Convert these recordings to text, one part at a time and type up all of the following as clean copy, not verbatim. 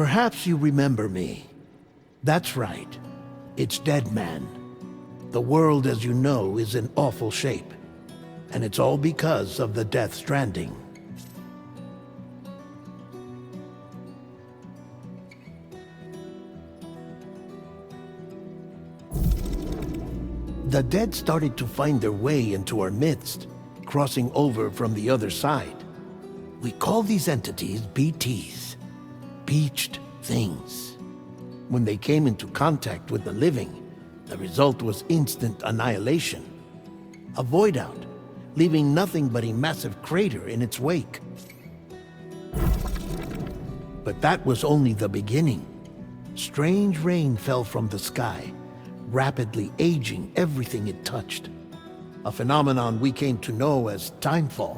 Perhaps you remember me. That's right. It's Dead Man. The world, as you know, is in awful shape. And it's all because of the Death Stranding. The dead started to find their way into our midst, crossing over from the other side. We call these entities BTs, Beached Things. When they came into contact with the living, the result was instant annihilation. A void out, leaving nothing but a massive crater in its wake. But that was only the beginning. Strange rain fell from the sky, rapidly aging everything it touched. A phenomenon we came to know as timefall.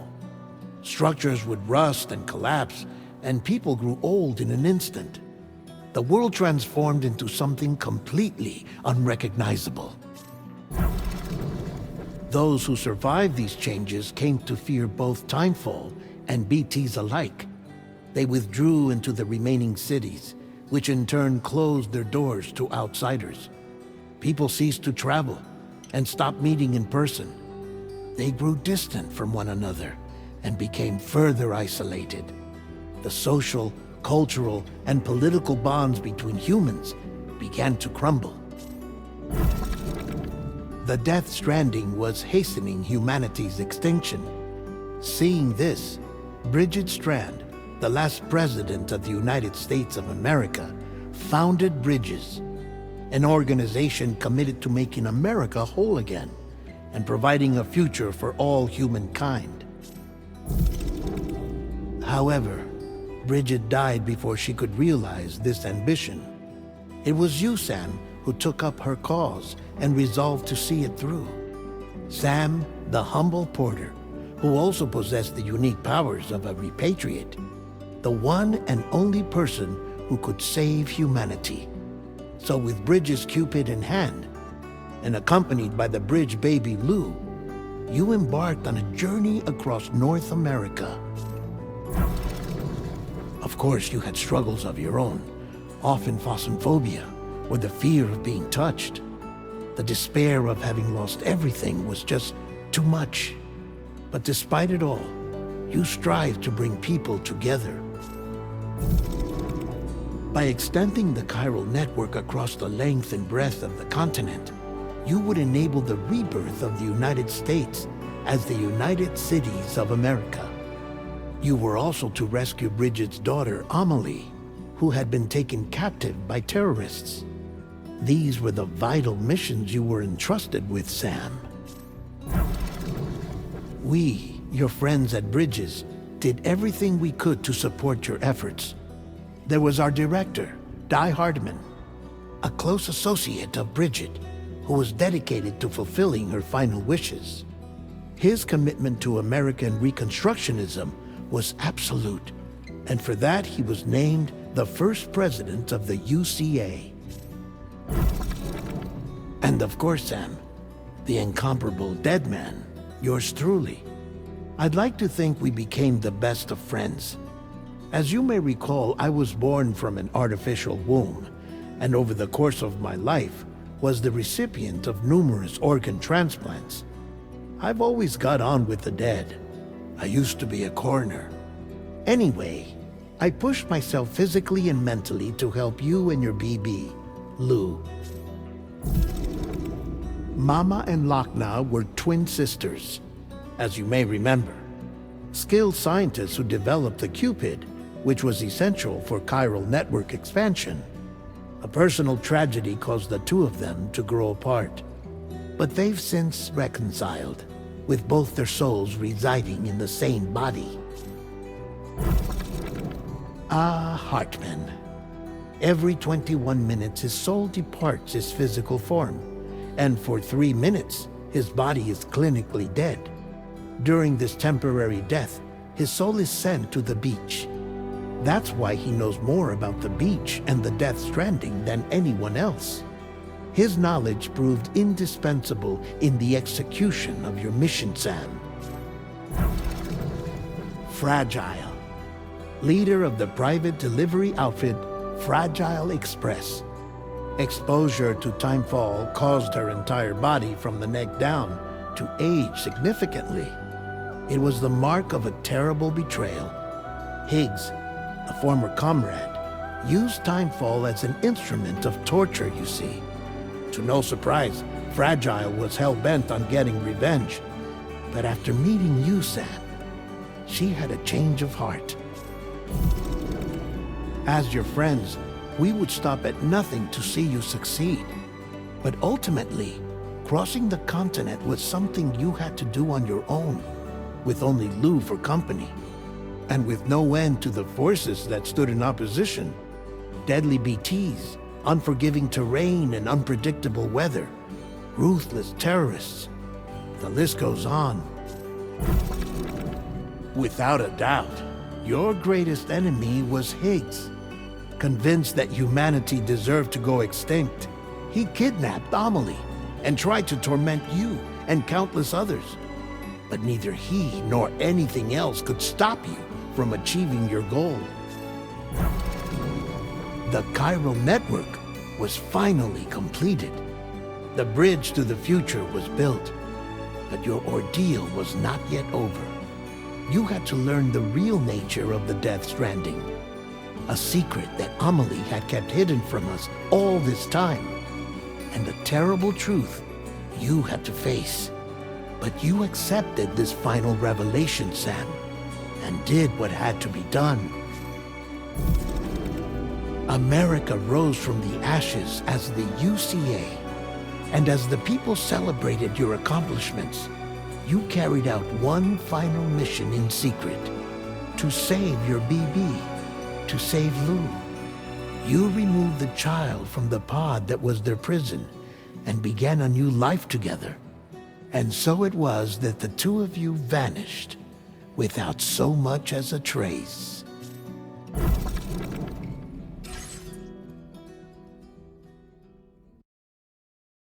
Structures would rust and collapse, and people grew old in an instant. The world transformed into something completely unrecognizable. Those who survived these changes came to fear both timefall and BTs alike. They withdrew into the remaining cities, which in turn closed their doors to outsiders. People ceased to travel and stopped meeting in person. They grew distant from one another and became further isolated. The social, cultural, and political bonds between humans began to crumble. The Death Stranding was hastening humanity's extinction. Seeing this, Bridget Strand, the last president of the United States of America, founded Bridges, an organization committed to making America whole again and providing a future for all humankind. However, Bridget died before she could realize this ambition. It was you, Sam, who took up her cause and resolved to see it through. Sam, the humble porter, who also possessed the unique powers of a repatriate, the one and only person who could save humanity. So with Bridges' Cupid in hand, and accompanied by the bridge baby Lou, you embarked on a journey across North America. Of course, you had struggles of your own, often phosmophobia, or the fear of being touched. The despair of having lost everything was just too much. But despite it all, you strived to bring people together. By extending the chiral network across the length and breadth of the continent, you would enable the rebirth of the United States as the United Cities of America. You were also to rescue Bridget's daughter, Amelie, who had been taken captive by terrorists. These were the vital missions you were entrusted with, Sam. We, your friends at Bridges, did everything we could to support your efforts. There was our director, Di Hardman, a close associate of Bridget, who was dedicated to fulfilling her final wishes. His commitment to American Reconstructionism was absolute, and for that he was named the first president of the UCA. And of course, Sam, the incomparable Dead Man, yours truly. I'd like to think we became the best of friends. As you may recall, I was born from an artificial womb, and over the course of my life was the recipient of numerous organ transplants. I've always got on with the dead. I used to be a coroner. Anyway, I pushed myself physically and mentally to help you and your BB, Lou. Mama and Lakna were twin sisters, as you may remember. Skilled scientists who developed the Cupid, which was essential for chiral network expansion. A personal tragedy caused the two of them to grow apart. But they've since reconciled, with both their souls residing in the same body. Ah, Hartman. Every 21 minutes his soul departs his physical form, and for 3 minutes his body is clinically dead. During this temporary death, his soul is sent to the beach. That's why he knows more about the beach and the Death Stranding than anyone else. His knowledge proved indispensable in the execution of your mission, Sam. Fragile, leader of the private delivery outfit Fragile Express. Exposure to timefall caused her entire body from the neck down to age significantly. It was the mark of a terrible betrayal. Higgs, a former comrade, used timefall as an instrument of torture, you see. To no surprise, Fragile was hell-bent on getting revenge. But after meeting you, Sam, she had a change of heart. As your friends, we would stop at nothing to see you succeed. But ultimately, crossing the continent was something you had to do on your own, with only Lou for company, and with no end to the forces that stood in opposition. Deadly BTs, unforgiving terrain and unpredictable weather, ruthless terrorists. The list goes on. Without a doubt, your greatest enemy was Higgs. Convinced that humanity deserved to go extinct, he kidnapped Amelie and tried to torment you and countless others. But neither he nor anything else could stop you from achieving your goal. The chiral network was finally completed. The bridge to the future was built, but your ordeal was not yet over. You had to learn the real nature of the Death Stranding, a secret that Amelie had kept hidden from us all this time, and a terrible truth you had to face. But you accepted this final revelation, Sam, and did what had to be done. America rose from the ashes as the UCA, and as the people celebrated your accomplishments, you carried out one final mission in secret, to save your BB, to save Lou. You removed the child from the pod that was their prison and began a new life together. And so it was that the two of you vanished without so much as a trace.